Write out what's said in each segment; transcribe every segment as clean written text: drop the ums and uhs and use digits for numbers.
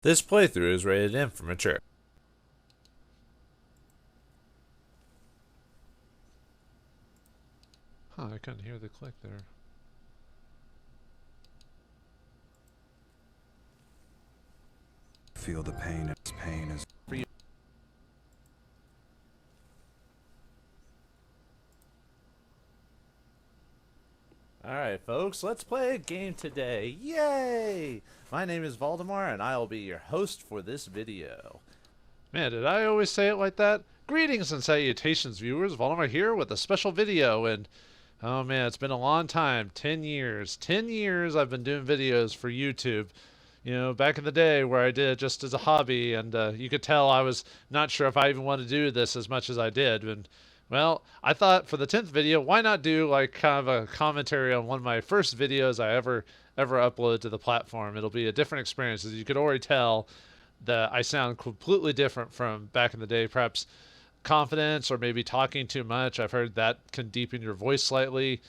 This playthrough is rated M for mature. I couldn't hear the click there. Feel the pain. Its pain is For you. Alright, folks, let's play a game today. Yay! My name is Vauldemare, and I'll be your host for this video. Man, did I always say it like that? Greetings and salutations, viewers. Vauldemare here with a special video, and oh man, it's been a long time. 10 years. 10 years I've been doing videos for YouTube. You know, back in the day where I did it just as a hobby, and you could tell I was not sure if I even wanted to do this as much as I did. And well, I thought for the 10th video, why not do like kind of a commentary on one of my first videos I ever uploaded to the platform. It'll be a different experience, as you could already tell that I sound completely different from back in the day. Perhaps confidence or maybe talking too much. I've heard that can deepen your voice slightly,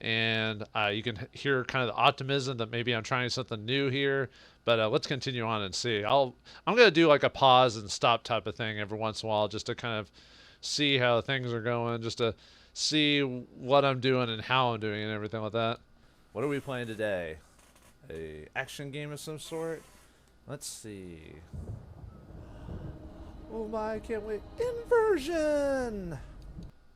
and you can hear kind of the optimism that maybe I'm trying something new here. But let's continue on and see. I'm gonna do like a pause and stop type of thing every once in a while, just to kind of see how things are going, just to see what I'm doing and how I'm doing and everything like that. What are we playing today? A action game of some sort? Let's see. Oh my, I can't wait. Inversion!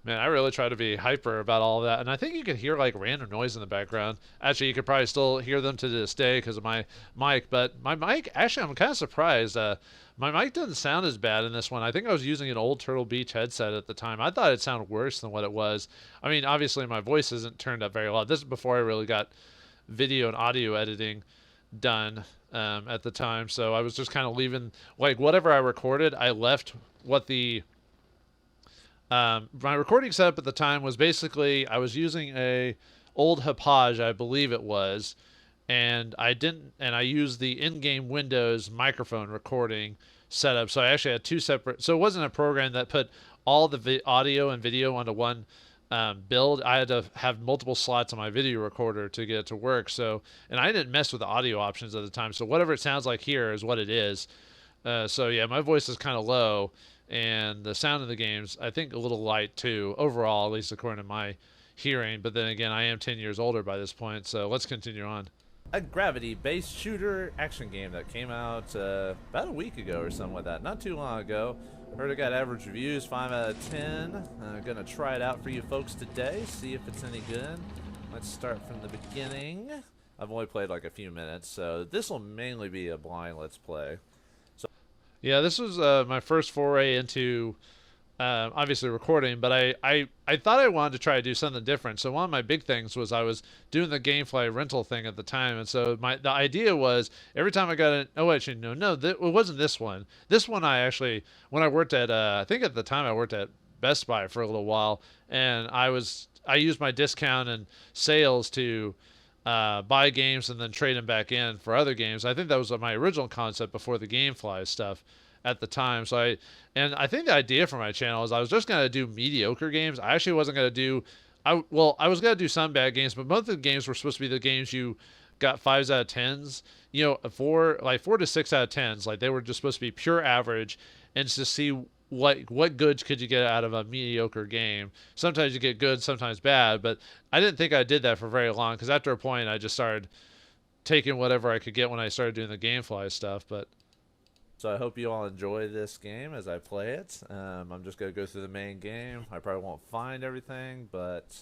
Man, I really try to be hyper about all of that, and I think you can hear like random noise in the background. Actually, you could probably still hear them to this day because of my mic, but my mic, actually, I'm kind of surprised. My mic doesn't sound as bad in this one. I think I was using an old Turtle Beach headset at the time. I thought it sounded worse than what it was. I mean, obviously, my voice isn't turned up very loud. This is before I really got video and audio editing done at the time, so I was just kind of leaving, like, whatever I recorded, I left what the my recording setup at the time was basically I was using a old Hauppauge, I believe it was, and I used the in-game Windows microphone recording setup. So I actually had two separate. So it wasn't a program that put all the audio and video onto one build. I had to have multiple slots on my video recorder to get it to work. So, and I didn't mess with the audio options at the time. So whatever it sounds like here is what it is. So yeah, my voice is kind of low, and the sound of the game's, I think, a little light too, overall, at least according to my hearing. But then again, I am 10 years older by this point, so let's continue on. A gravity-based shooter action game that came out about a week ago or something like that. Not too long ago. Heard it got average reviews, 5 out of 10. I'm gonna try it out for you folks today, see if it's any good. Let's start from the beginning. I've only played like a few minutes, so this will mainly be a blind let's play. Yeah, this was my first foray into obviously recording, but I thought I wanted to try to do something different. So one of my big things was I was doing the GameFly rental thing at the time, and so the idea was every time I got an actually no it wasn't this one. This one I actually, when I worked at I think at the time I worked at Best Buy for a little while, and I used my discount and sales to buy games and then trade them back in for other games. I think that was my original concept before the GameFly stuff at the time. So I think the idea for my channel is I was just gonna do mediocre games. I actually wasn't gonna do, I was gonna do some bad games, but most of the games were supposed to be the games you got 5s out of 10s. You know, 4 to 6 out of 10s. Like they were just supposed to be pure average, and just to see what goods could you get out of a mediocre game. Sometimes you get good, sometimes bad, but I didn't think I did that for very long, because after a point I just started taking whatever I could get when I started doing the GameFly stuff. But So I hope you all enjoy this game as I play it. I'm just going to go through the main game. I probably won't find everything, but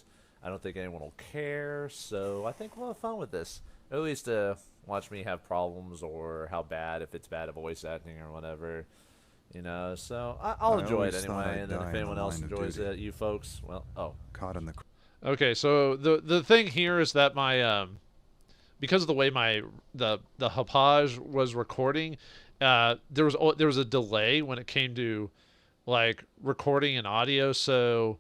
I don't think anyone will care, so I think we'll have fun with this. At least watch me have problems, or how bad, if it's bad at voice acting or whatever. You know, so I'll enjoy it anyway, and then if anyone else enjoys it, you folks, well, caught in the. okay, so the thing here is that my because of the way the Hauppauge was recording, there was a delay when it came to like recording and audio. So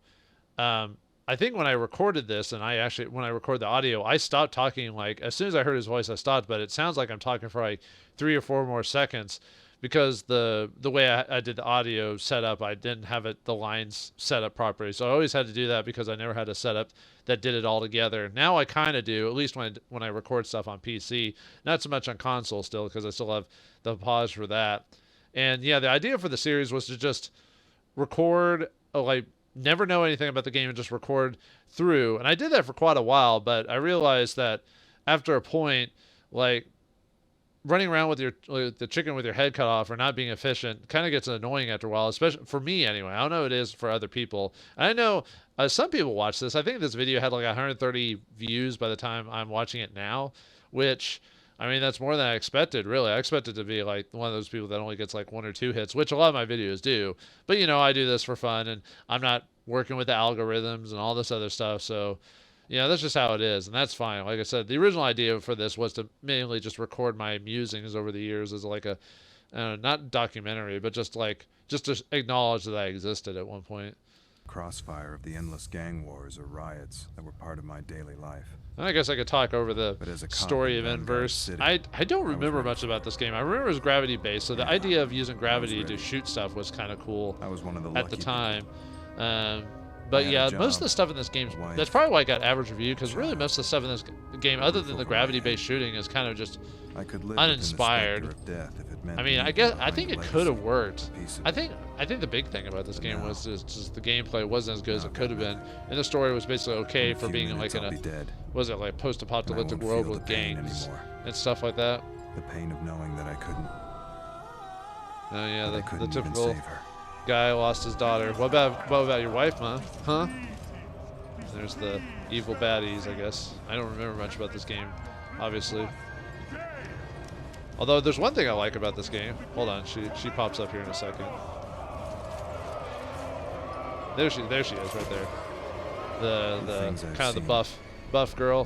I think when I recorded this, and when I record the audio, I stopped talking. Like as soon as I heard his voice, I stopped. But it sounds like I'm talking for like 3 or 4 more seconds, because the way I did the audio setup, I didn't have the lines set up properly. So I always had to do that because I never had a setup that did it all together. Now I kind of do, at least when I record stuff on PC. Not so much on console still, because I still have the pause for that. And yeah, the idea for the series was to just record, like, never know anything about the game and just record through. And I did that for quite a while, but I realized that after a point, like, running around with the chicken with your head cut off or not being efficient kind of gets annoying after a while, especially for me anyway. I don't know what it is for other people. I know some people watch this. I think this video had like 130 views by the time I'm watching it now, which, I mean, that's more than I expected, really. I expected to be like one of those people that only gets like 1 or 2 hits, which a lot of my videos do. But, you know, I do this for fun, and I'm not working with the algorithms and all this other stuff, so yeah, that's just how it is, and that's fine. Like I said, the original idea for this was to mainly just record my musings over the years as like a, not documentary, but just to acknowledge that I existed at one point. Crossfire of the endless gang wars or riots that were part of my daily life. And I guess I could talk over the story of Inverse. City, I don't remember much about this game. I remember it was gravity based, so the idea of using gravity to shoot stuff was kind of cool I was one of the at the lucky time. But yeah, most of the stuff in this game, that's probably why I got average review, because really most of the stuff in this game, other than the gravity-based shooting, is kind of just uninspired. I mean, I think it could have worked. I think the big thing about this game was just the gameplay wasn't as good as it could have been, and the story was basically okay for being like in a, was it like post-apocalyptic world with gangs and stuff like that. The pain of knowing that I couldn't. Oh yeah, the typical guy lost his daughter. What about your wife, man? Huh? There's the evil baddies, I guess. I don't remember much about this game, obviously. Although there's one thing I like about this game. Hold on, she pops up here in a second. There she is, right there. The kind of the buff girl.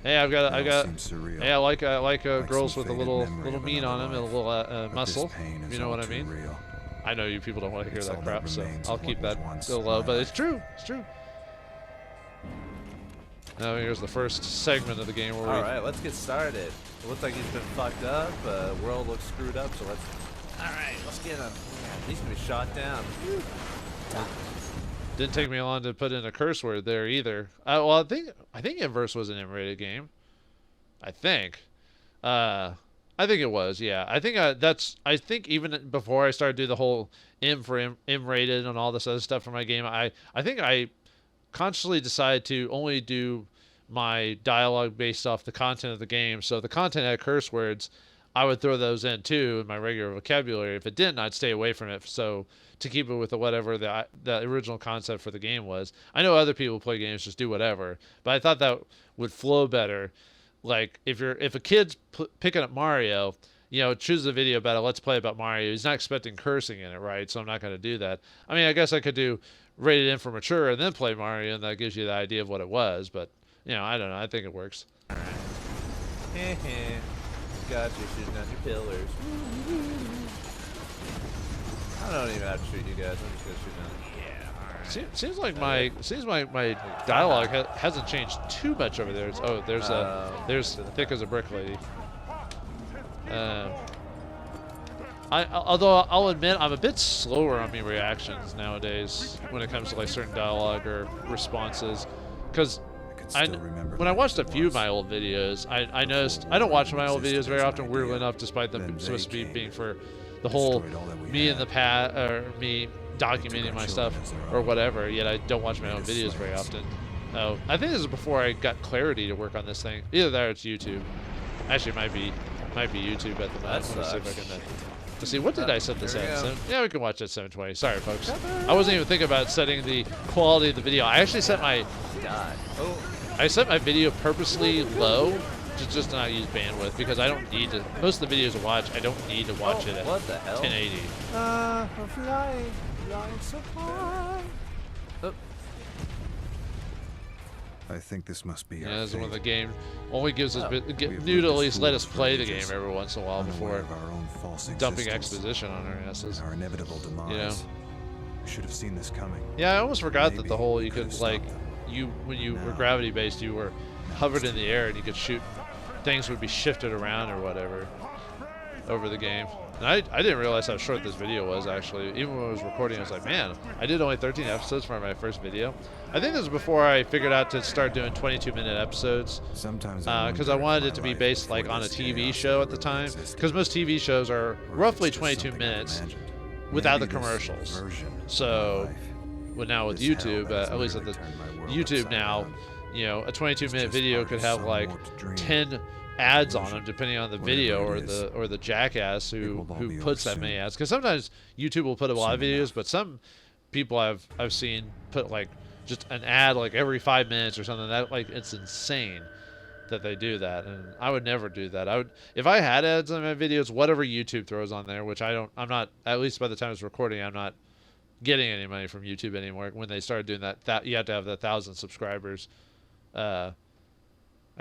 Hey, I hey, I like girls with a little meat on them and a little muscle. You know what I mean? I know you people don't want to hear that crap, so I'll keep that still low. But it's true. It's true. Now here's the first segment of the game where All right, let's get started. It looks like he's been fucked up. World looks screwed up, so let's. All right, let's get him. He's gonna be shot down. Didn't take me long to put in a curse word there either. Well, I think Inverse was an M-rated game. I think it was, yeah. I think even before I started doing the whole M for M-rated and all this other stuff for my game, I think I consciously decided to only do my dialogue based off the content of the game. So if the content had curse words, I would throw those in too in my regular vocabulary. If it didn't, I'd stay away from it. So to keep it with whatever the original concept for the game was. I know other people play games just do whatever, but I thought that would flow better. Like if a kid's picking up Mario, you know, choose a video about a let's play about Mario. He's not expecting cursing in it, right? So I'm not going to do that. I mean, I guess I could do rated M for mature and then play Mario, and that gives you the idea of what it was. But you know, I don't know. I think it works. All right. Got you shooting at your pillars. I don't even have to shoot you guys. I'm just gonna shoot them. Yeah. All right. Seems like my dialogue hasn't changed too much over there. There's thick as a brick lady. Although I'll admit I'm a bit slower on my reactions nowadays when it comes to like certain dialogue or responses, because when I watched a few of my old videos, I noticed I don't watch my old videos very often, weirdly enough, despite them supposed to be being for the whole me in the past or me documenting my stuff or whatever. Yet I don't watch my own videos very often. Oh, I think this is before I got clarity to work on this thing. Either that or it's YouTube. Actually, it might be YouTube at the moment. Let's see if I can. Let's see, what did I set this at? Yeah, we can watch at 720. Sorry, folks. I wasn't even thinking about setting the quality of the video. I actually set my video purposely low to just not use bandwidth, because I don't need to. Most of the videos I watch, I don't need to watch it at 1080. I'm flying so high. Oh. I think this must be. Yeah, this is when the game only gives us new to at least let us play the game every once in a while before dumping exposition on our asses. Our inevitable demise. You know? We should have seen this coming. Yeah, I almost forgot that the whole you could like when you were gravity based, you were hovered in the air and you could shoot. Things would be shifted around or whatever over the game. And I didn't realize how short this video was, actually. Even when I was recording, I was like, man, I did only 13 episodes for my first video. I think this was before I figured out to start doing 22-minute episodes. Sometimes Because I wanted it to be based like on a TV show at the time. Because most TV shows are roughly 22 minutes without the commercials. So, well, now with YouTube, at least at the YouTube now, you know, a 22-minute video could have like 10 ads on them, depending on the video or the jackass who puts that many ads. Because sometimes YouTube will put a lot of videos, but some people I've seen put like just an ad like every 5 minutes or something. That like it's insane that they do that, and I would never do that. I would, if I had ads on my videos, whatever YouTube throws on there, which I'm not. At least by the time I was recording, I'm not getting any money from YouTube anymore. When they started doing that you have to have 1,000 subscribers. I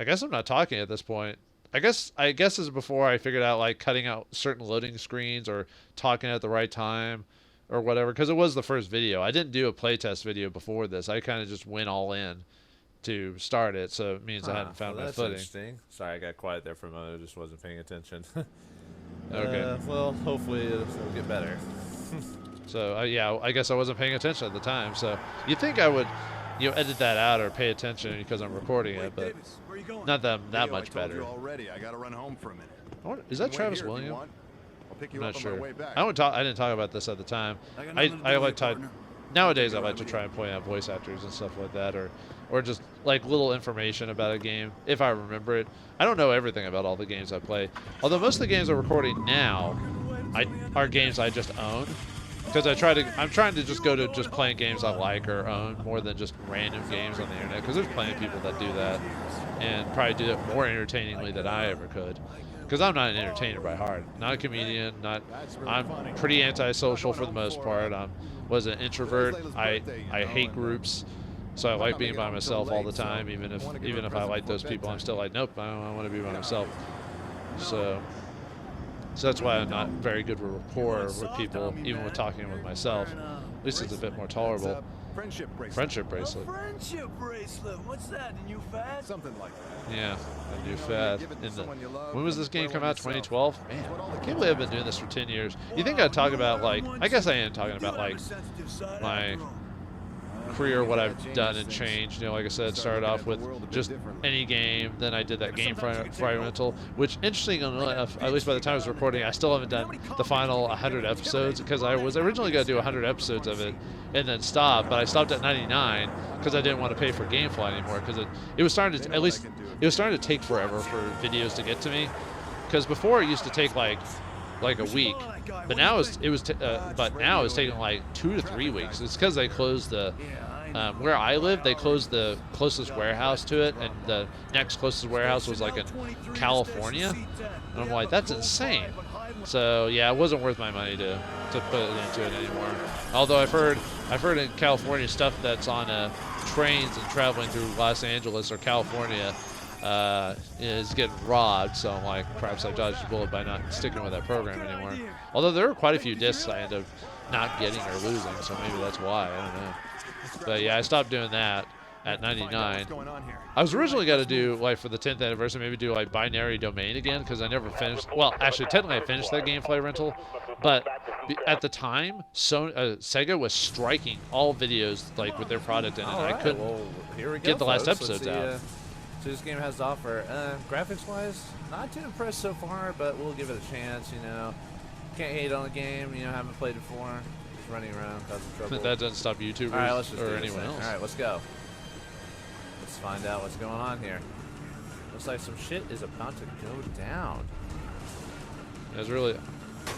guess I'm not talking at this point. I guess this is before I figured out like cutting out certain loading screens or talking at the right time or whatever, because it was the first video. I didn't do a playtest video before this. I kind of just went all in to start it, so it means I hadn't found my that's footing. Interesting. Sorry, I got quiet there for a moment. I just wasn't paying attention. Okay. Well, hopefully it'll get better. So yeah, I guess I wasn't paying attention at the time. So you'd think I would, you know, edit that out or pay attention because I'm recording it, but not that much better. Already. I gotta run home for a minute. Is that Travis Williams? I'll pick I'm you not up on my sure. way back. I didn't talk about this at the time. I like to. Nowadays, I like to try and point out voice actors and stuff like that, or just like little information about a game if I remember it. I don't know everything about all the games I play, although most of the games I'm recording now are games I just own. Because I'm trying to just go to just playing games I like or own more than just random games on the internet. Because there's plenty of people that do that, and probably do it more entertainingly than I ever could. Because I'm not an entertainer by heart, not a comedian. I'm pretty antisocial for the most part. Was an introvert. I hate groups, so I like being by myself all the time. Even if I like those people, I'm still like, nope, I want to be by myself. So that's why I'm not very good with rapport with people, even with talking with myself. At least it's a bit more tolerable. Friendship bracelet. Friendship bracelet. Friendship bracelet. What's that? A new fad? Something like that. Yeah, a new fad. When was this game come out? 2012? Man, I can't believe I've been doing this for 10 years. You think I'd talk about like? I guess I am talking about like my career, what I've done and changed. You know, like I said, started off with just any game. Then I did that game Fry rental, which interesting enough, at least by the time I was recording, I still haven't done the final 100 episodes because I was originally going to do 100 episodes of it and then stop, but I stopped at 99 because I didn't want to pay for GameFly anymore because it was starting to, at least it was starting to take forever for videos to get to me, because before it used to take like a week, but now it's taking like 2 to 3 weeks. It's because they closed the where I live, they closed the closest warehouse to it, and the next closest warehouse was like in California, and I'm like, that's insane. So yeah, it wasn't worth my money to put it into it anymore. Although I've heard in California stuff that's on trains and traveling through Los Angeles or California is getting robbed, so I'm like, perhaps I dodged a bullet by not sticking with that program anymore. Although there were quite a few discs I ended up not getting or losing, so maybe that's why, I don't know. But yeah, I stopped doing that at 99. I was originally going to do, like, for the 10th anniversary, maybe do, like, Binary Domain again, because I never finished. Well, actually, technically I finished that GameFly rental, but at the time, Sega was striking all videos, like, with their product in it. I couldn't get the last episodes out. So this game has to offer. Graphics-wise, not too impressed so far, but we'll give it a chance, you know. Can't hate on the game, you know, haven't played it before. Just running around, causing trouble. That doesn't stop YouTubers or anyone else. Alright, let's go. Let's find out what's going on here. Looks like some shit is about to go down. It was really...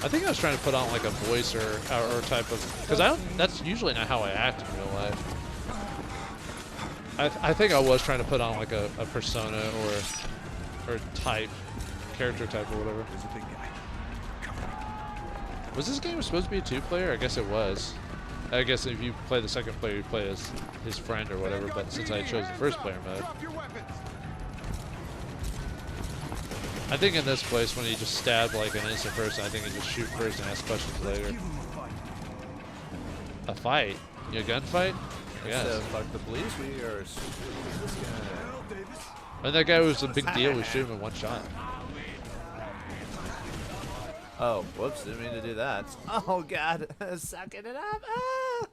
I think I was trying to put on like a voice or type of... Because that's usually not how I act in real life. I think I was trying to put on like a persona or type, character type or whatever. Was this game supposed to be a 2-player? I guess it was. I guess if you play the second player, you play as his friend or whatever, but since I chose the first player mode. I think in this place, when you just stab like an innocent person, I think you just shoot first and ask questions later. A fight? You a gunfight? Yes. Fuck the police, we are this guy. And that guy was a big deal, we shoot him in one shot. Oh, whoops, didn't mean to do that. Oh, God. Sucking it up. Ah!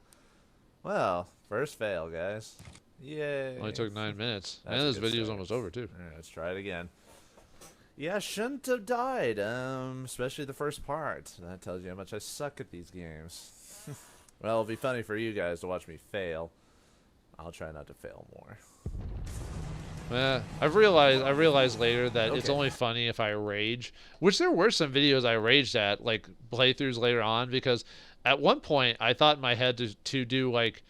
Well, first fail, guys. Yay. Only took 9 minutes. That's And a this good video's start. almost over, too. All right, let's try it again. Yeah, I shouldn't have died, especially the first part. That tells you how much I suck at these games. Well, it'll be funny for you guys to watch me fail. I'll try not to fail more. I realized later that it's Okay. only funny if I rage, which there were some videos I raged at, like playthroughs later on, because at one point I thought in my head to do like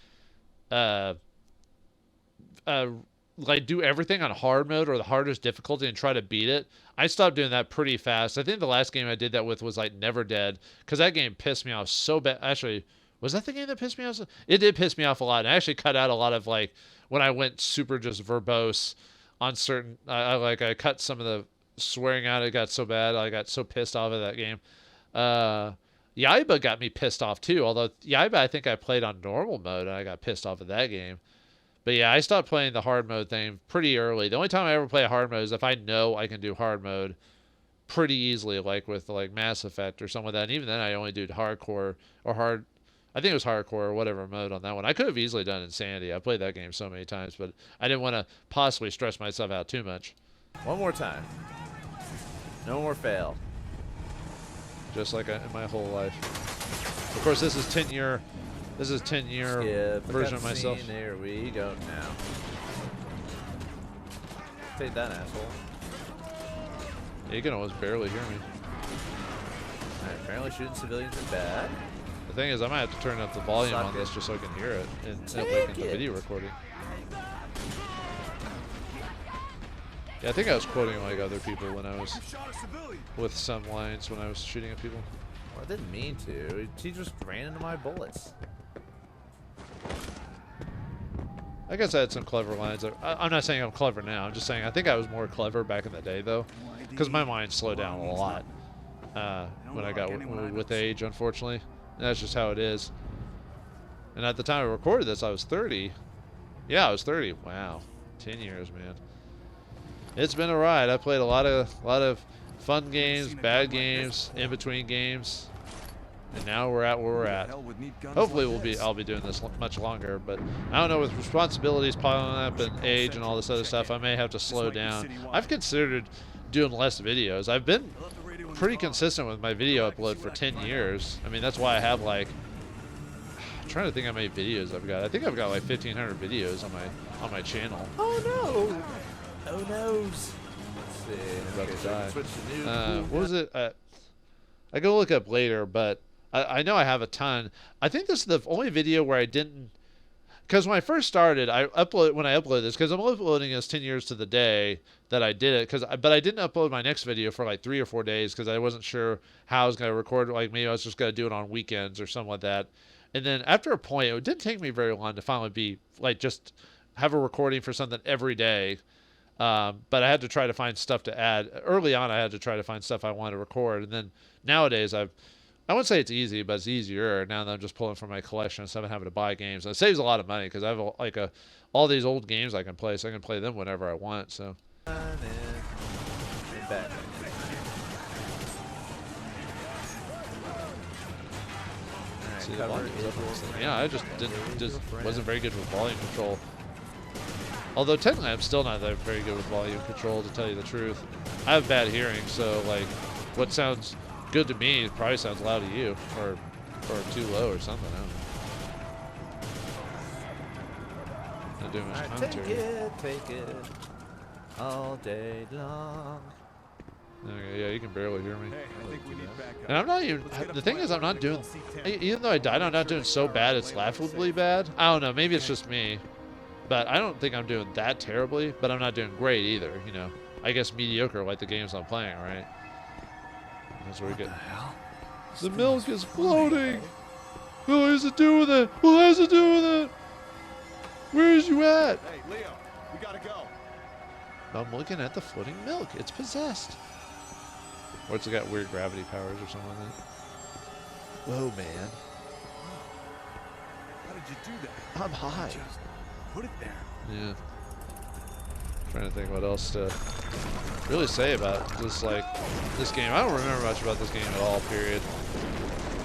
do everything on hard mode or the hardest difficulty and try to beat it. I stopped doing that pretty fast. I think the last game I did that with was like Never Dead, because that game pissed me off so bad. Actually, was that the game that pissed me off? It did piss me off a lot. And I actually cut out a lot of like when I went super just verbose on certain. I cut some of the swearing out. It got so bad. I got so pissed off of that game. Yaiba got me pissed off too. Although Yaiba, I think I played on normal mode and I got pissed off of that game. But yeah, I stopped playing the hard mode thing pretty early. The only time I ever play a hard mode is if I know I can do hard mode pretty easily, like with like Mass Effect or something like that. And even then, I only did hardcore or hard. I think it was hardcore or whatever mode on that one. I could have easily done Insanity. I played that game so many times, but I didn't want to possibly stress myself out too much. One more time. No more fail. Just like in my whole life. Of course, this is 10-year. This is 10-year Skip the version of myself. cutscene. There we go now. Take that, asshole. You can almost barely hear me. Alright, apparently shooting civilians is bad. The thing is, I might have to turn up the volume Suck on it. this just so I can hear it and Take like in the it. video recording. Yeah, I think I was quoting like other people when I was with some lines when I was shooting at people. Well, I didn't mean to. He just ran into my bullets. I guess I had some clever lines. I'm not saying I'm clever now. I'm just saying I think I was more clever back in the day, though, because my mind slowed down a lot when I got with age, unfortunately. And that's just how it is. And at the time I recorded this, I was 30. Yeah, I was 30. Wow, 10 years, man. It's been a ride. I played a lot of fun games, bad games, in between games. And now we're at where we're at. Hopefully I'll be doing this much longer, but I don't know, with responsibilities piling up and age and all this other stuff, I may have to slow down. I've considered doing less videos. I've been pretty consistent with my video upload for 10 years. I mean, that's why I have like, I'm trying to think how many videos I've got. I think I've got like 1,500 videos on my channel. Oh no! Oh noes! Let's see. I'm about to so we can die. switch to new. What was it? I go look up later, but I know I have a ton. I think this is the only video where I didn't, because when I first started, when I upload this, because I'm uploading this 10 years to the day that I did it, but I didn't upload my next video for like 3 or 4 days because I wasn't sure how I was going to record. Like maybe I was just going to do it on weekends or something like that. And then after a point, it didn't take me very long to finally be like just have a recording for something every day. But I had to try to find stuff to add. Early on, I had to try to find stuff I wanted to record, and then nowadays I wouldn't say it's easy, but it's easier now that I'm just pulling from my collection instead of having to buy games. And it saves a lot of money because I have all these old games I can play, so I can play them whenever I want. So. And back. See, the volume is up on this thing. Yeah, I just wasn't very good with volume control. Although technically I'm still not that very good with volume control, to tell you the truth. I have bad hearing, so like what sounds good to me probably sounds loud to you, or too low or something. I don't know. Not doing much commentary. Take it all day long. Okay, yeah, you can barely hear me. Hey, I think we need backup. And I'm not even. The thing is, I'm not doing. Even though I died, I'm not doing so bad. It's laughably bad. I don't know. Maybe it's just me. But I don't think I'm doing that terribly, but I'm not doing great either, you know. I guess mediocre like the games I'm playing, right? That's where we get. The milk is floating! What does it do with it? What does it do with it? Where is you at? Hey, Leo, we gotta go. I'm looking at the floating milk. It's possessed. Or it's got weird gravity powers or something like that. Whoa, man. How did you do that? I'm high. Just put it there. Yeah. trying to think what else to really say about this game. I don't remember much about this game at all. Period.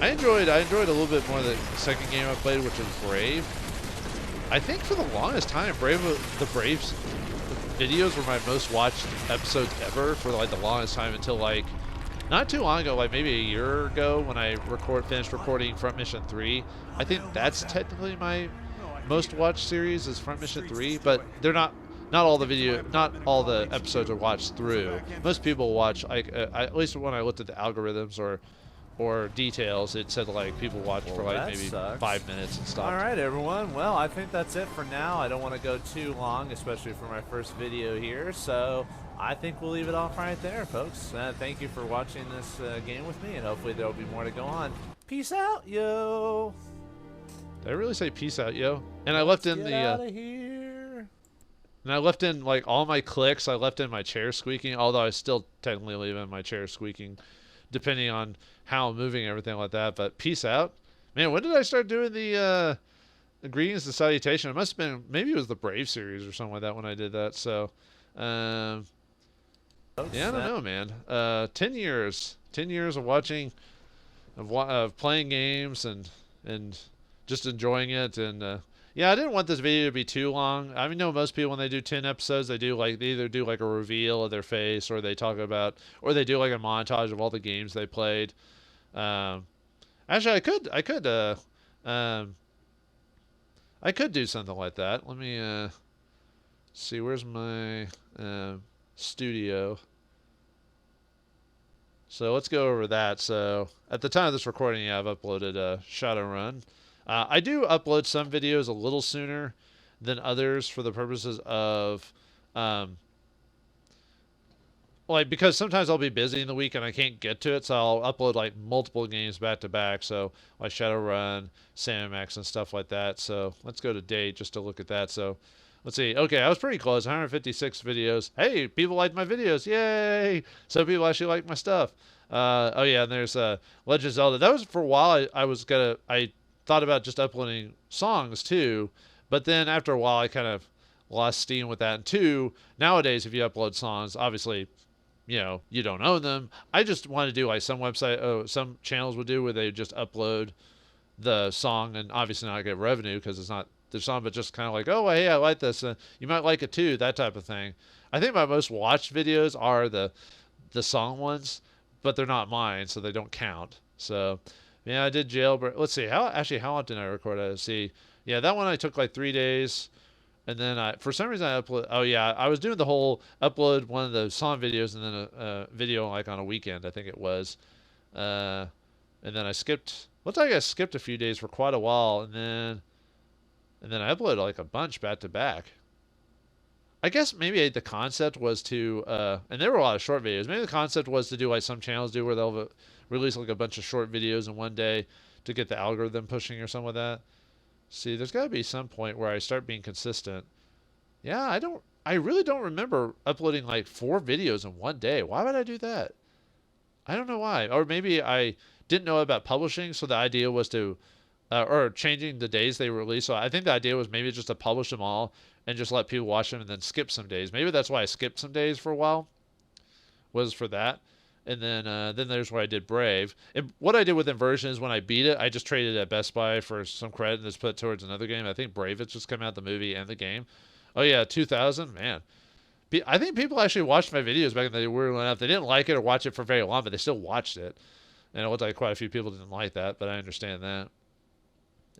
I enjoyed a little bit more the second game I played, which was Brave. I think for the longest time, the Braves videos were my most watched episodes ever for like the longest time until like not too long ago, like maybe a year ago when I finished recording Front Mission 3. I think that's technically my most watched series is Front Mission 3, but they're not all the episodes are watched through. Most people watch at least when I looked at the algorithms or details, it said like people watch for like maybe sucks. 5 minutes and stuff. All right, everyone. Well, I think that's it for now. I don't want to go too long, especially for my first video here. So I think we'll leave it off right there, folks. Thank you for watching this game with me, and hopefully there will be more to go on. Peace out, yo. Did I really say peace out, yo? And I left in Get out of here. And I left in like all my clicks. I left in my chair squeaking, although I still technically leave in my chair squeaking, depending on how I'm moving, everything like that. But peace out, man. When did I start doing the greetings and salutation? It must have been, maybe it was the Brave series or something like that when I did that. So, yeah, I don't know, man. 10 years of watching, of playing games and just enjoying it. And yeah, I didn't want this video to be too long. I mean, know most people when they do 10 episodes, they either do like a reveal of their face, or they talk about, or they do like a montage of all the games they played. Actually, I could do something like that. Let me see. Where's my studio? So let's go over that. So at the time of this recording, yeah, I've uploaded Shadowrun. I do upload some videos a little sooner than others for the purposes of like, because sometimes I'll be busy in the week and I can't get to it, so I'll upload like multiple games back to back. So like Shadowrun, Sam Max, and stuff like that. So let's go to date just to look at that. So let's see. Okay, I was pretty close. 156 videos. Hey, people like my videos. Yay! Some people actually like my stuff. Oh yeah, and there's Legend of Zelda. That was for a while. I thought about just uploading songs too, but then after a while I kind of lost steam with that. And two, nowadays if you upload songs, obviously, you know, you don't own them. I just want to do like some channels would do where they just upload the song and obviously not get revenue because it's not their song, but just kind of like, oh, hey, I like this. You might like it too, that type of thing. I think my most watched videos are the song ones, but they're not mine, so they don't count. So yeah, I did Jailbreak. Let's see. How often did I record it? Let's see. Yeah, that one I took like 3 days. And then for some reason I upload. Oh yeah, I was doing the whole upload one of the song videos and then a video like on a weekend, I think it was. And then I skipped. Looks like I skipped a few days for quite a while, and then I uploaded like a bunch back to back. I guess maybe the concept was to, and there were a lot of short videos. Maybe the concept was to do like some channels do where they'll release like a bunch of short videos in one day to get the algorithm pushing or something like that. See, there's got to be some point where I start being consistent. Yeah, I really don't remember uploading like 4 videos in one day. Why would I do that? I don't know why. Or maybe I didn't know about publishing, so the idea was to, or changing the days they release. So I think the idea was maybe just to publish them all and just let people watch them and then skip some days. Maybe that's why I skipped some days for a while, was for that. And then there's where I did Brave. And what I did with Inversion is when I beat it, I just traded it at Best Buy for some credit and just put it towards another game. I think Brave has just come out, the movie and the game. Oh yeah, 2000, man. I think people actually watched my videos back in the day. Weirdly enough, they didn't like it or watch it for very long, but they still watched it. And it looked like quite a few people didn't like that, but I understand that.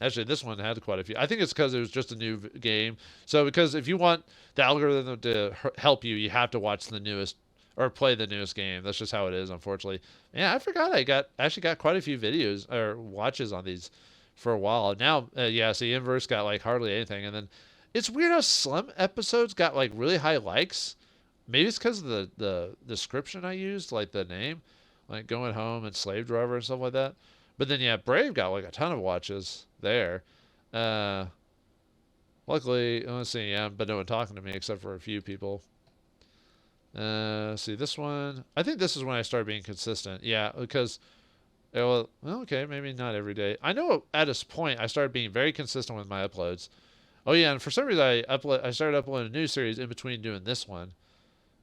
Actually, this one had quite a few. I think it's because it was just a new game. So because if you want the algorithm to help you, you have to watch the newest or play the newest game. That's just how it is, unfortunately. Yeah, I forgot I actually got quite a few videos or watches on these for a while. Now, yeah, see, Inverse got like hardly anything. And then it's weird how some episodes got like really high likes. Maybe it's because of the description I used, like the name, like Going Home and Slave Driver and stuff like that. But then, yeah, Brave got like a ton of watches there. Luckily, let's see, yeah, but no one talking to me except for a few people. See this one. I think this is when I started being consistent. Yeah, because, well, okay, maybe not every day. I know at this point I started being very consistent with my uploads. Oh yeah, and for some reason I started uploading a new series in between doing this one.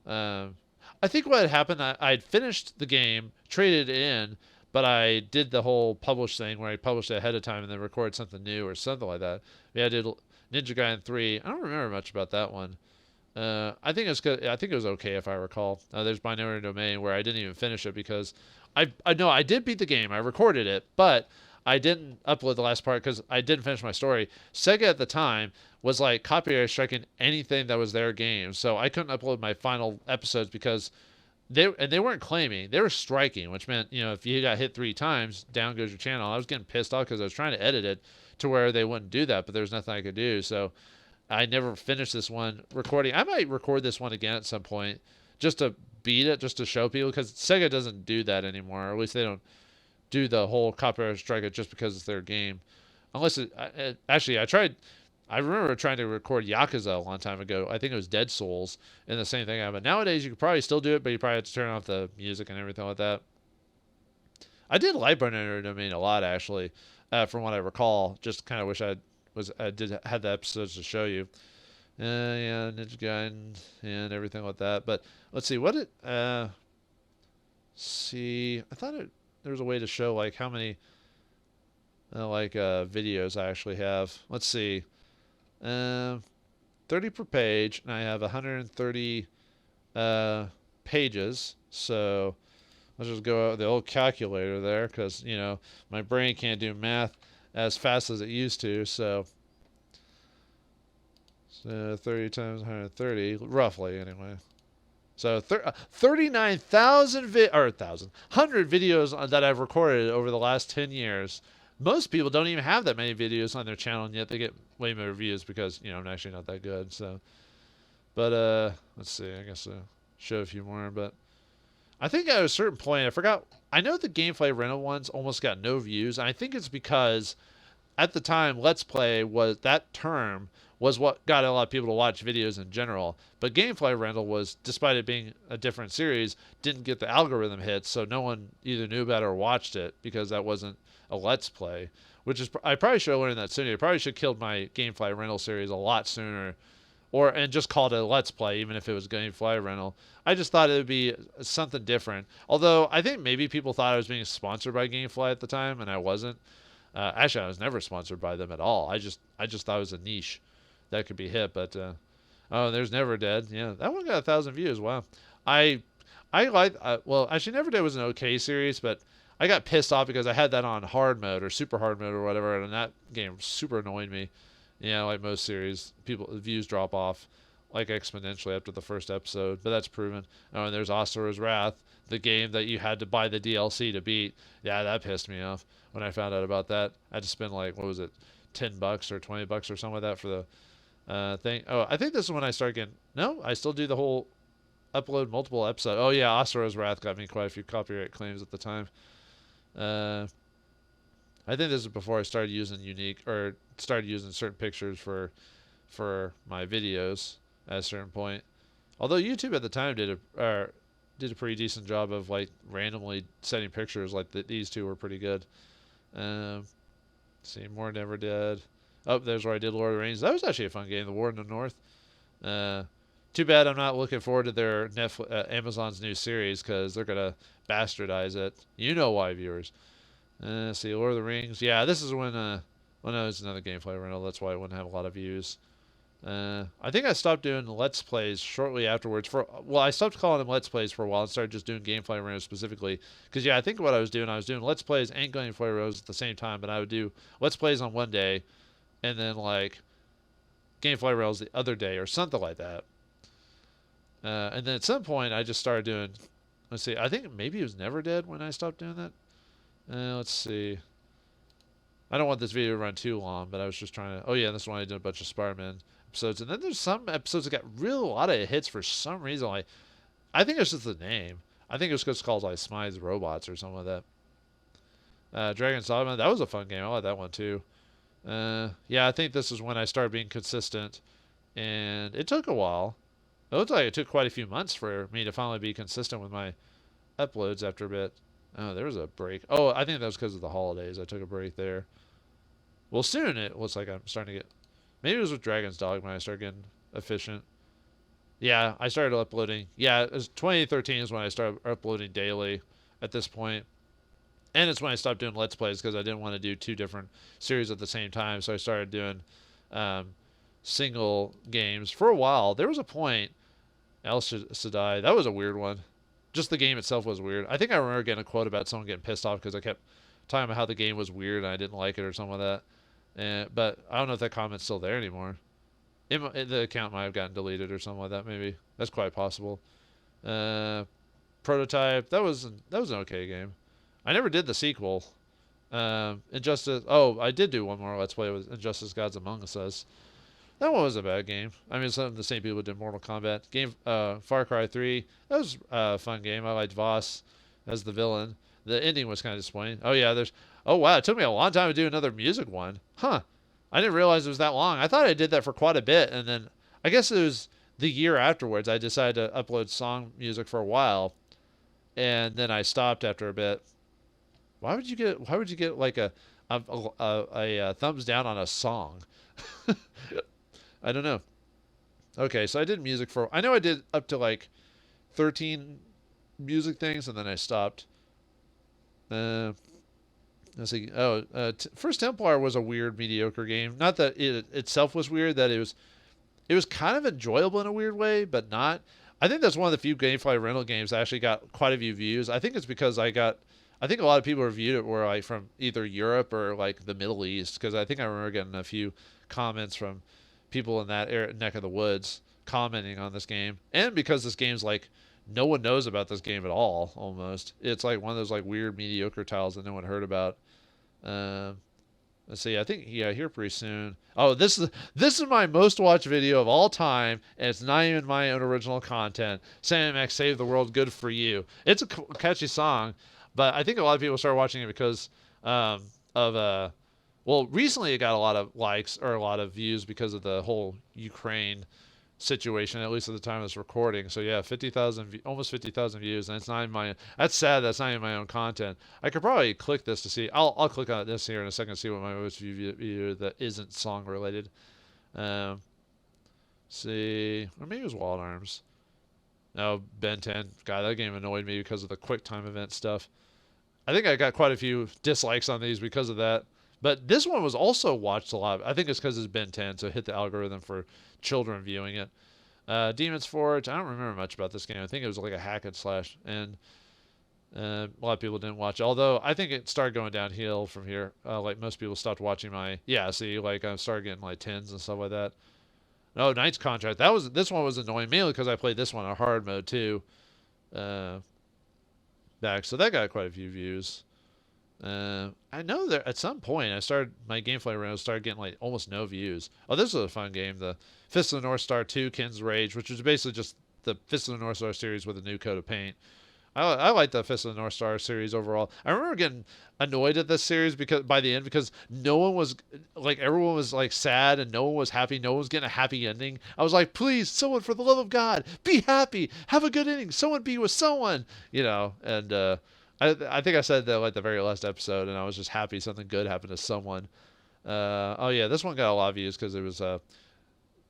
Um, I think what had happened, I'd finished the game, traded it in, but I did the whole publish thing where I published it ahead of time and then recorded something new or something like that. Yeah, I did Ninja Gaiden 3. I don't remember much about that one. I think it's good. I think it was okay if I recall. There's Binary Domain where I didn't even finish it because I know I did beat the game. I recorded it, but I didn't upload the last part because I didn't finish my story. Sega at the time was like copyright striking anything that was their game, so I couldn't upload my final episodes because they weren't claiming, they were striking, which meant if you got hit 3 times, down goes your channel. I was getting pissed off because I was trying to edit it to where they wouldn't do that, but there's nothing I could do. So I never finished this one recording. I might record this one again at some point just to beat it, just to show people, because Sega doesn't do that anymore. Or at least they don't do the whole copyright strike it just because it's their game. Unless actually, I tried. I remember trying to record Yakuza a long time ago. I think it was Dead Souls, and the same thing happened. Nowadays, you could probably still do it, but you probably have to turn off the music and everything like that. I did like Binary Domain a lot, actually, from what I recall. Just kind of wish I had the episodes to show you. Yeah, Ninja Gaiden and everything like that. But let's see what it. See, I thought there was a way to show like how many videos I actually have. Let's see. 30 per page, and I have 130 pages. So let's just go out with the old calculator there, because my brain can't do math as fast as it used to. So 30 times 130, roughly anyway. So 39,000 100 videos that I've recorded over the last 10 years. Most people don't even have that many videos on their channel, and yet they get way more views because I'm actually not that good. So, but let's see. I guess show a few more. But I think at a certain point, I forgot. I know the gameplay rental ones almost got no views, and I think it's because at the time, Let's Play was that term was what got a lot of people to watch videos in general. But gameplay rental was, despite it being a different series, didn't get the algorithm hits, so no one either knew about it or watched it because that wasn't a Let's Play. Which is, I probably should have learned that sooner. I probably should have killed my gameplay rental series a lot sooner, and just called it a Let's Play, even if it was gameplay rental. I just thought it would be something different. Although I think maybe people thought I was being sponsored by Gamefly at the time, and I wasn't. Actually, I was never sponsored by them at all. I just thought it was a niche that could be hit. But there's Never Dead. Yeah, that one got 1,000 views. Wow. I like. Well, actually, Never Dead was an okay series, but I got pissed off because I had that on hard mode or super hard mode or whatever, and that game super annoyed me. Like most series, the views drop off like exponentially after the first episode, but that's proven. Oh, and there's Asura's Wrath, the game that you had to buy the DLC to beat. Yeah, that pissed me off when I found out about that. I had to spend like, what was it, $10 or $20 or something like that for the thing. Oh, I think this is when I started getting. No, I still do the whole upload multiple episodes. Oh yeah, Asura's Wrath got me quite a few copyright claims at the time. I think this is before I started using started using certain pictures for my videos at a certain point. Although YouTube at the time did a pretty decent job of like randomly setting pictures. Like these two were pretty good. See, more Never Dead. Oh, there's where I did Lord of the Rings. That was actually a fun game, The War in the North. Too bad I'm not looking forward to their Amazon's new series, because they're gonna bastardize it. You know why, viewers. See, Lord of the Rings. Yeah, this is when well, no, it's another gameplay rental. That's why it wouldn't have a lot of views. I think I stopped doing Let's Plays shortly afterwards. I stopped calling them Let's Plays for a while and started just doing gameplay rentals specifically. Because I think what I was doing Let's Plays and gameplay rentals at the same time, but I would do Let's Plays on one day, and then like gameplay rentals the other day or something like that. And then at some point I just started doing. Let's see. I think maybe it was Never Dead when I stopped doing that. Let's see. I don't want this video to run too long, but I was just trying to. Oh yeah, this one I did a bunch of Spider-Man episodes, and then there's some episodes that got a lot of hits for some reason. Like, I think it's just the name. I think it was just called like Smythe's Robots or something like that. Dragon Dogma, that was a fun game. I like that one too. Yeah, I think this is when I started being consistent, and it took a while. It looked like it took quite a few months for me to finally be consistent with my uploads after a bit. Oh, there was a break. Oh, I think that was because of the holidays. I took a break there. Well, soon it looks like I'm starting to get Maybe it was with Dragon's Dogma when I started getting efficient. Yeah, I started uploading. Yeah, it was 2013 is when I started uploading daily at this point. And it's when I stopped doing Let's Plays because I didn't want to do 2 different series at the same time. So I started doing single games. For a while, there was a point, El Shaddai, that was a weird one. Just the game itself was weird. I think I remember getting a quote about someone getting pissed off because I kept talking about how the game was weird and I didn't like it or something like that. But I don't know if that comment's still there anymore. The account might have gotten deleted or something like that. Maybe that's quite possible. Prototype, that was an okay game. I never did the sequel. Injustice. Oh, I did do one more Let's Play with Injustice: Gods Among Us. That one was a bad game. I mean, some of the same people did Mortal Kombat. Far Cry 3. That was a fun game. I liked Voss as the villain. The ending was kind of disappointing. Oh yeah, Oh wow, it took me a long time to do another music one. Huh. I didn't realize it was that long. I thought I did that for quite a bit, and then I guess it was the year afterwards I decided to upload song music for a while, and then I stopped after a bit. Why would you get like a thumbs down on a song? I don't know. Okay, so I did music I know I did up to like 13 music things, and then I stopped. Let's see. First Templar was a weird, mediocre game. Not that it itself was weird, that it was kind of enjoyable in a weird way, but not. I think that's one of the few GameFly rental games that actually got quite a few views. I think it's because I think a lot of people reviewed it were like from either Europe or like the Middle East, because I think I remember getting a few comments from people in that neck of the woods commenting on this game, and because this game's like no one knows about this game at all. Almost, it's like one of those like weird mediocre titles that no one heard about. Let's see. I think here pretty soon. Oh, this is my most watched video of all time, and it's not even my own original content. Sam X Save the World, Good for You. It's a catchy song, but I think a lot of people started watching it because well, recently it got a lot of likes or a lot of views because of the whole Ukraine situation, at least at the time of this recording. So yeah, 50,000, almost 50,000 views, and it's not in my. That's sad. That's not in my own content. I could probably click this to see. I'll click on this here in a second to see what my most viewed video that isn't song related. See, or maybe it was Wild Arms. No, Ben 10. God, that game annoyed me because of the quick time event stuff. I think I got quite a few dislikes on these because of that. But this one was also watched a lot. I think it's because it's Ben 10, so it hit the algorithm for children viewing it. Demon's Forge. I don't remember much about this game. I think it was like a hack and slash, and a lot of people didn't watch it. Although I think it started going downhill from here. Like most people stopped watching my. Yeah, see, like I started getting like 10s and stuff like that. No, Knight's Contract. This one was annoying mainly because I played this one on hard mode too. Back, so that got quite a few views. I know that at some point my gameplay rounds started getting like almost no views. Oh, this was a fun game. The Fist of the North Star 2, Ken's Rage, which was basically just the Fist of the North Star series with a new coat of paint. I like the Fist of the North Star series overall. I remember getting annoyed at this series by the end because no one was like, everyone was like sad and no one was happy. No one was getting a happy ending. I was like, please, someone, for the love of God, be happy, have a good ending. Someone be with someone, and I think I said that like the very last episode, and I was just happy something good happened to someone. Oh yeah, this one got a lot of views because it was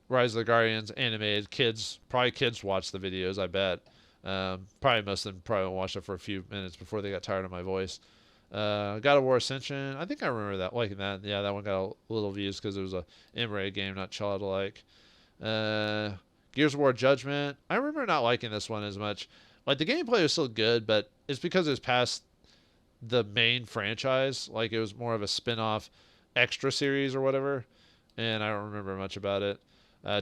Rise of the Guardians animated. Probably kids watched the videos, I bet. Probably most of them probably watched it for a few minutes before they got tired of my voice. God of War Ascension. I think I remember that, liking that. Yeah, that one got a little views because it was a M-rated game, not childlike. Gears of War Judgment. I remember not liking this one as much. Like, the gameplay was still good, but it's because it was past the main franchise. Like, it was more of a spin-off extra series or whatever, and I don't remember much about it.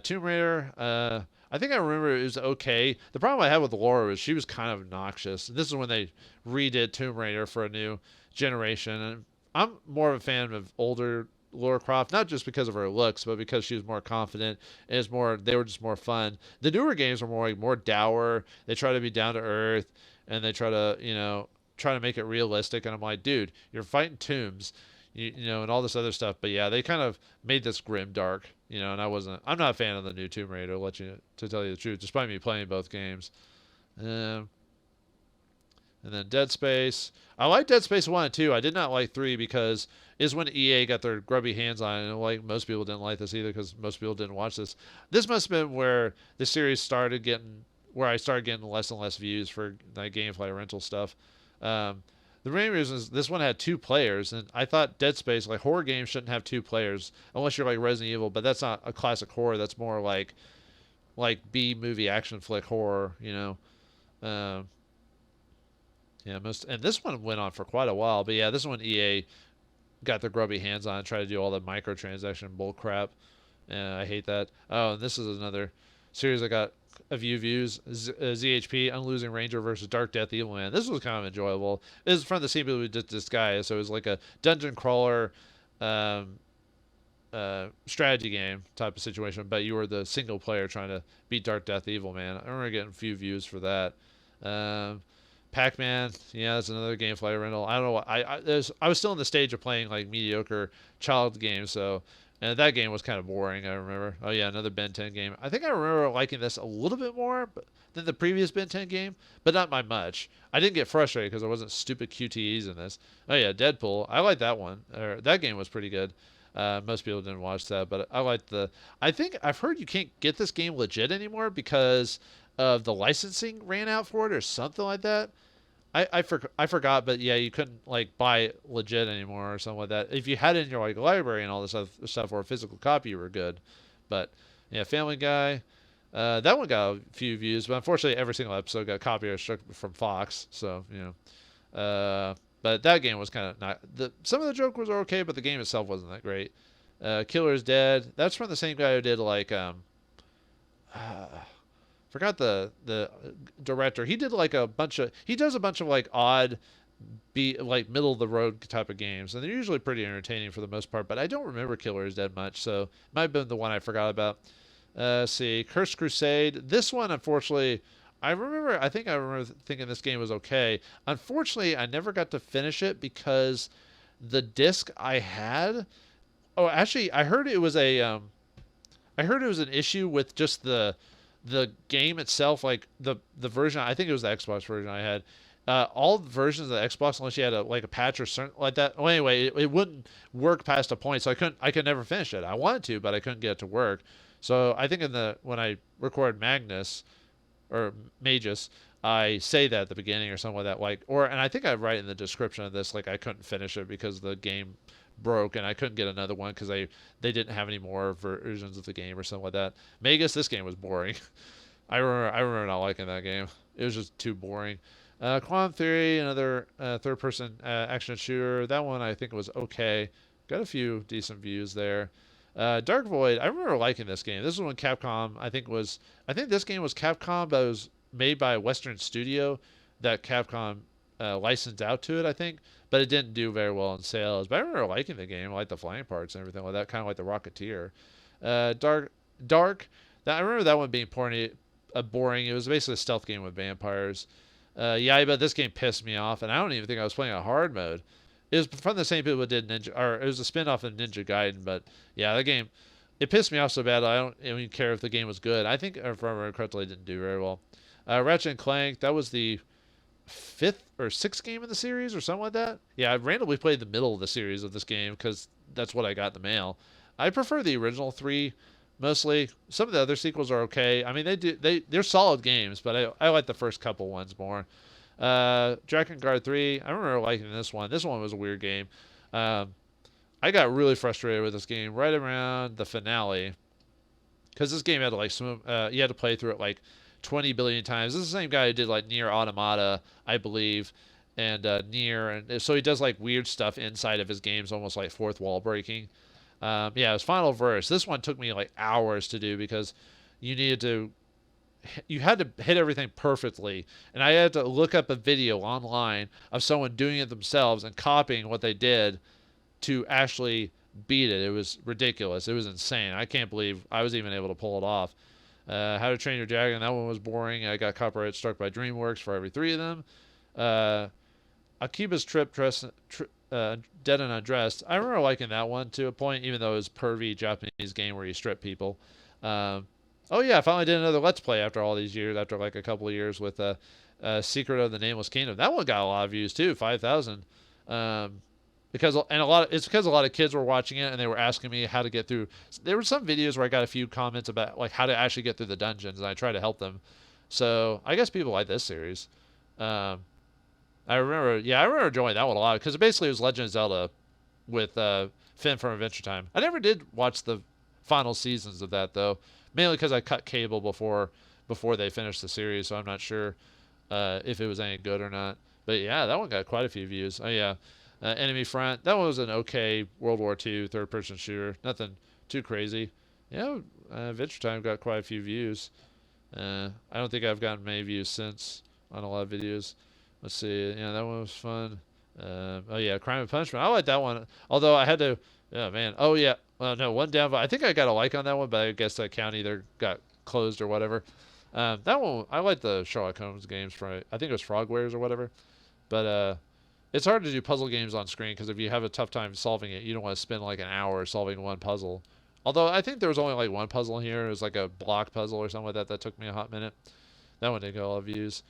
Tomb Raider, I think I remember it was okay. The problem I had with Laura was she was kind of obnoxious. This is when they redid Tomb Raider for a new generation, and I'm more of a fan of older Lara Croft, not just because of her looks, but because she was more confident and they were just more fun. The newer games are more dour. They try to be down to earth, and they try to make it realistic. And I'm like, dude, you're fighting tombs, and all this other stuff. But yeah, they kind of made this grim dark, and I'm not a fan of the new Tomb Raider, to tell you the truth, despite me playing both games. And then Dead Space. I like Dead Space 1 and 2. I did not like 3 because is when EA got their grubby hands on it. And like most people didn't like this either because most people didn't watch this. This must have been where the series started getting, where I started getting less and less views for like gameplay rental stuff. The main reason is this one had 2 players, and I thought Dead Space, like horror games, shouldn't have 2 players unless you're like Resident Evil, but that's not a classic horror. That's more like B movie action flick horror, you know. Yeah, and this one went on for quite a while, but yeah, this one EA got their grubby hands on and tried to do all the microtransaction bull crap. I hate that. Oh, and this is another series I got a few views. ZHP, Unlosing Ranger versus Dark Death Evil Man. This was kind of enjoyable. It was from the same people who did Disguise, so it was like a dungeon crawler strategy game type of situation, but you were the single player trying to beat Dark Death Evil Man. I remember getting a few views for that. Pac-Man, yeah, that's another GameFly rental. I don't know. I was still in the stage of playing like mediocre child games, so and that game was kind of boring. I remember. Oh yeah, another Ben 10 game. I think I remember liking this a little bit more than the previous Ben 10 game, but not by much. I didn't get frustrated because there wasn't stupid QTEs in this. Oh yeah, Deadpool. I like that one. That game was pretty good. Most people didn't watch that, but I liked the. I think I've heard you can't get this game legit anymore because of the licensing ran out for it or something like that. I forgot, but yeah, you couldn't like buy it legit anymore or something like that. If you had it in your like library and all this other stuff or a physical copy, you were good. But yeah, Family Guy, that one got a few views, but unfortunately, every single episode got copyright struck from Fox. So you know, but that game was kind of not. Some of the jokes were okay, but the game itself wasn't that great. Killer's Dead. That's from the same guy who did like forgot the director. He did like he does a bunch of like odd like middle of the road type of games, and they're usually pretty entertaining for the most part, but I don't remember Killer is Dead much, so it might have been the one I forgot about. See, Cursed Crusade. This one, unfortunately, I think I remember thinking this game was okay. Unfortunately, I never got to finish it because the disc I had, actually I heard it was an issue with just the game itself, like the version. I think it was the Xbox version I had. All the versions of the Xbox, unless you had a patch or something like that. Well, anyway, it wouldn't work past a point, so I could never finish it. I wanted to, but I couldn't get it to work. So I think when I recorded Magnus or Magus, I say that at the beginning or something like that. And I think I write in the description of this like I couldn't finish it because the game broke and I couldn't get another one because they didn't have any more versions of the game or something like that. Magus, this game was boring. I remember not liking that game. It was just too boring. Quantum Theory, another third-person action shooter. That one I think was okay. Got a few decent views there. Dark Void, I remember liking this game. This is when Capcom, I think this game was Capcom, but it was made by a Western studio that Capcom licensed out to it, I think. But it didn't do very well in sales. But I remember liking the game. I liked the flying parts and everything like that, kind of like the Rocketeer. Dark. I remember that one being boring. It was basically a stealth game with vampires. But this game pissed me off, and I don't even think I was playing a hard mode. It was from the same people who did it was a spin-off of Ninja Gaiden, but yeah, the game, it pissed me off so bad I don't even care if the game was good. I think, if I remember correctly, it didn't do very well. Ratchet and Clank, that was the 5th or 6th game in the series or something like that. Yeah, I randomly played the middle of the series of this game because that's what I got in the mail. I prefer the original 3 mostly. Some of the other sequels are okay. I mean, they're solid games, but I like the first couple ones more. Dragon Guard 3, I remember liking this one. This one was a weird game. I got really frustrated with this game right around the finale because this game had to you had to play through it like 20 billion times. This is the same guy who did like Nier Automata, I believe, and Nier, and so he does like weird stuff inside of his games, almost like fourth wall breaking. It was Final Verse. This one took me like hours to do because you had to hit everything perfectly, and I had to look up a video online of someone doing it themselves and copying what they did to actually beat it. It was ridiculous. It was insane. I can't believe I was even able to pull it off. How to Train Your Dragon, that one was boring. I got copyright struck by DreamWorks for every 3 of them. Akiba's Trip, Dead and Undressed. I remember liking that one to a point, even though it was pervy Japanese game where you strip people. I finally did another Let's Play after all these years, after like a couple of years with Secret of the Nameless Kingdom. That one got a lot of views too, 5,000. It's because a lot of kids were watching it and they were asking me how to get through. There were some videos where I got a few comments about like how to actually get through the dungeons, and I tried to help them. So I guess people like this series. I remember enjoying that one a lot because basically it was Legend of Zelda with Finn from Adventure Time. I never did watch the final seasons of that though, mainly because I cut cable before they finished the series, so I'm not sure if it was any good or not. But yeah, that one got quite a few views. Oh yeah, Enemy Front. That one was an okay World War II third-person shooter. Nothing too crazy. Yeah, Adventure Time got quite a few views. I don't think I've gotten many views since on a lot of videos. Let's see. Yeah, that one was fun. Oh yeah, Crime and Punishment. I like that one. Although I had to. Oh man. Oh yeah. Well, no, one down. I think I got a like on that one, but I guess that account either got closed or whatever. That one, I like the Sherlock Holmes games from. I think it was Frogwares or whatever. But it's hard to do puzzle games on screen because if you have a tough time solving it, you don't want to spend like an hour solving one puzzle. Although I think there was only like one puzzle here. It was like a block puzzle or something like that. That took me a hot minute. That one didn't get a lot of views.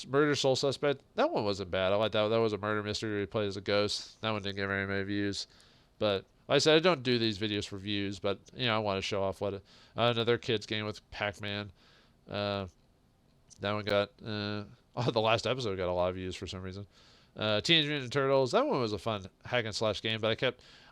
Murder Soul Suspect. That one wasn't bad. I like that. That was a murder mystery where you play as a ghost. That one didn't get very many views. But like I said, I don't do these videos for views, but I want to show off what another kids game with Pac-Man. That one got the last episode got a lot of views for some reason. Teenage Mutant Ninja Turtles. That one was a fun hack and slash game, but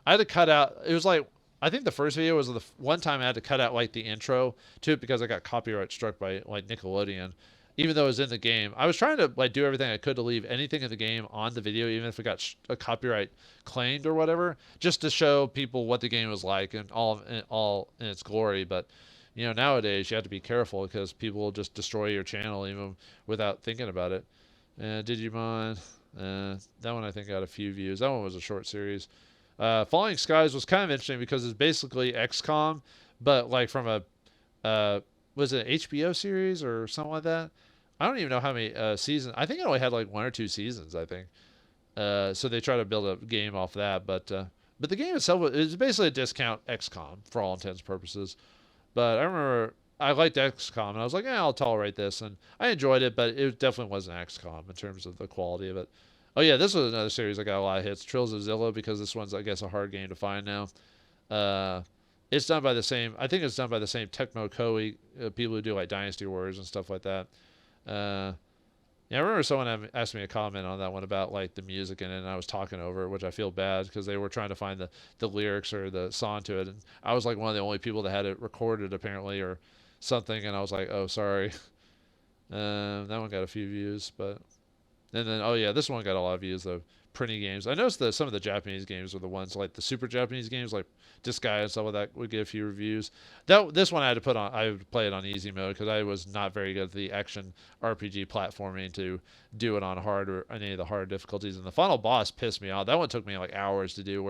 I had to cut out. It was like I think the first video was the one time I had to cut out like the intro to it because I got copyright struck by like Nickelodeon. Even though it was in the game, I was trying to like do everything I could to leave anything in the game on the video, even if it got a copyright claimed or whatever, just to show people what the game was like and all in its glory. But nowadays you have to be careful because people will just destroy your channel even without thinking about it. Digimon, that one I think got a few views. That one was a short series. Falling Skies was kind of interesting because it's basically XCOM, but like from a was it an HBO series or something like that? I don't even know how many seasons. I think it only had like 1 or 2 seasons. I think. So they try to build a game off that, but the game itself is basically a discount XCOM for all intents and purposes. But I remember I liked XCOM, and I was like, yeah, I'll tolerate this, and I enjoyed it, but it definitely wasn't XCOM in terms of the quality of it. Oh yeah, this was another series that got a lot of hits. Trails of Zillow, because this one's I guess a hard game to find now. It's done by the same. I think it's done by the same Tecmo Koei people who do like Dynasty Warriors and stuff like that. Yeah, I remember someone asked me a comment on that one about like the music in it, and I was talking over it, which I feel bad because they were trying to find the lyrics or the song to it, and I was like one of the only people that had it recorded apparently or something, and I was like, oh sorry. That one got a few views, but and then oh yeah, this one got a lot of views though. Printy games. I noticed that some of the Japanese games were the ones like the super Japanese games like Disgaea and stuff like that would get a few reviews. This one I would play it on easy mode because I was not very good at the action RPG platforming to do it on hard or any of the hard difficulties. And the final boss pissed me off. That one took me like hours to do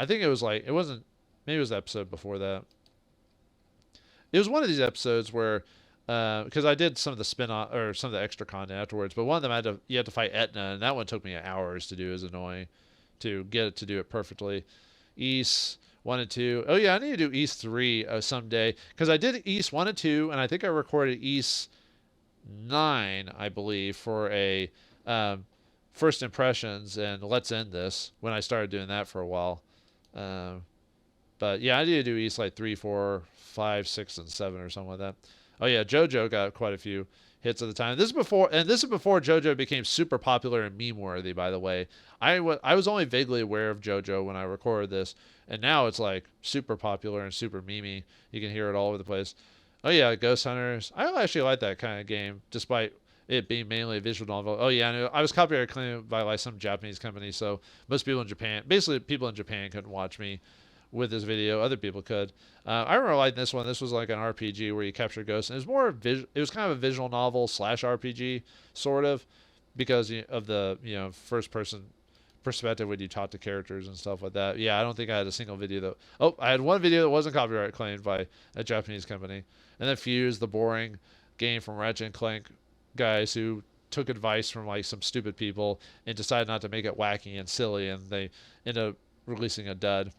I think it was like, it wasn't, maybe it was the episode before that. It was one of these episodes where because I did some of the spin-off or some of the extra content afterwards, but one of them you had to fight Etna, and that one took me hours to do. It was annoying to get it to do it perfectly. East 1 and 2. Oh yeah, I need to do East 3 someday because I did East 1 and 2, and I think I recorded East 9, I believe, for a first impressions and let's end this when I started doing that for a while. But yeah, I need to do East like 3, 4, 5, 6, and 7 or something like that. Oh yeah, JoJo got quite a few hits at the time. This is before JoJo became super popular and meme worthy. By the way, I was only vaguely aware of JoJo when I recorded this, and now it's like super popular and super memey. You can hear it all over the place. Oh yeah, Ghost Hunters. I actually like that kind of game, despite it being mainly a visual novel. Oh yeah, I was copyright claimed by like some Japanese company, so most people in Japan, basically people in Japan, couldn't watch me with this video. Other people could. I remember liking this one. This was like an RPG where you capture ghosts, and it was more it was kind of a visual novel / RPG sort of, because of the first person perspective when you talk to characters and stuff like that. Yeah, I don't think I had a single video that. Oh, I had one video that wasn't copyright claimed by a Japanese company, and then Fuse, the boring game from Ratchet and Clank guys who took advice from like some stupid people and decided not to make it wacky and silly, and they ended up releasing a dud.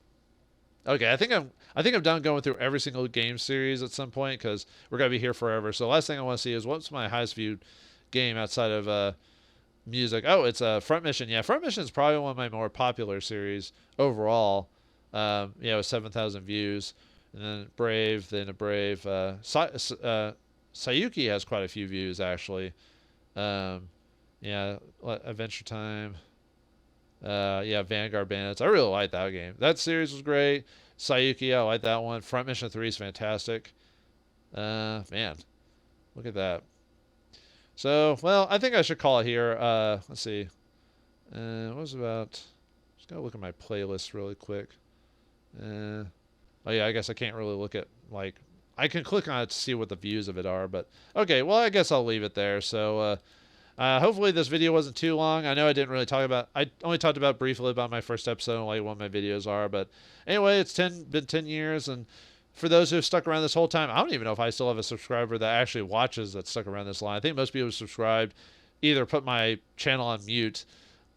Okay, I think I'm done going through every single game series at some point because we're gonna be here forever. So the last thing I want to see is what's my highest viewed game outside of music. Oh, it's a Front Mission. Yeah, Front Mission is probably one of my more popular series overall. Yeah, with 7,000 views. And then Brave, then a Brave. Sayuki has quite a few views, actually. Yeah, Adventure Time. Yeah, Vanguard Bandits. I really like that game. That series was great. Sayuki, I like that one. Front Mission 3 is fantastic. Man, look at that. So, well, I think I should call it here. Let's see. What was about... Just gotta look at my playlist really quick. Oh yeah, I guess I can't really look at, like... I can click on it to see what the views of it are, but... Okay, well, I guess I'll leave it there. So, hopefully this video wasn't too long. I know I didn't really talk about... I only talked about briefly about my first episode and like what my videos are, but... Anyway, it's been 10 years, and... For those who have stuck around this whole time, I don't even know if I still have a subscriber that actually watches that stuck around this line. I think most people who subscribed either put my channel on mute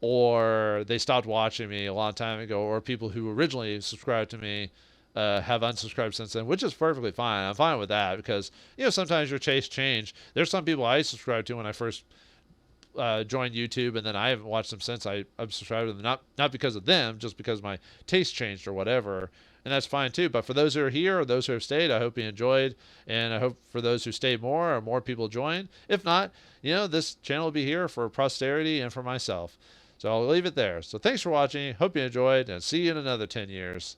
or they stopped watching me a long time ago, or people who originally subscribed to me have unsubscribed since then, which is perfectly fine. I'm fine with that because, sometimes your tastes change. There's some people I subscribed to when I first joined YouTube, and then I haven't watched them since. I've subscribed to them, not because of them, just because my taste changed or whatever. And that's fine too. But for those who are here or those who have stayed, I hope you enjoyed. And I hope for those who stayed more or more people join. If not, this channel will be here for posterity and for myself. So I'll leave it there. So thanks for watching. Hope you enjoyed, and see you in another 10 years.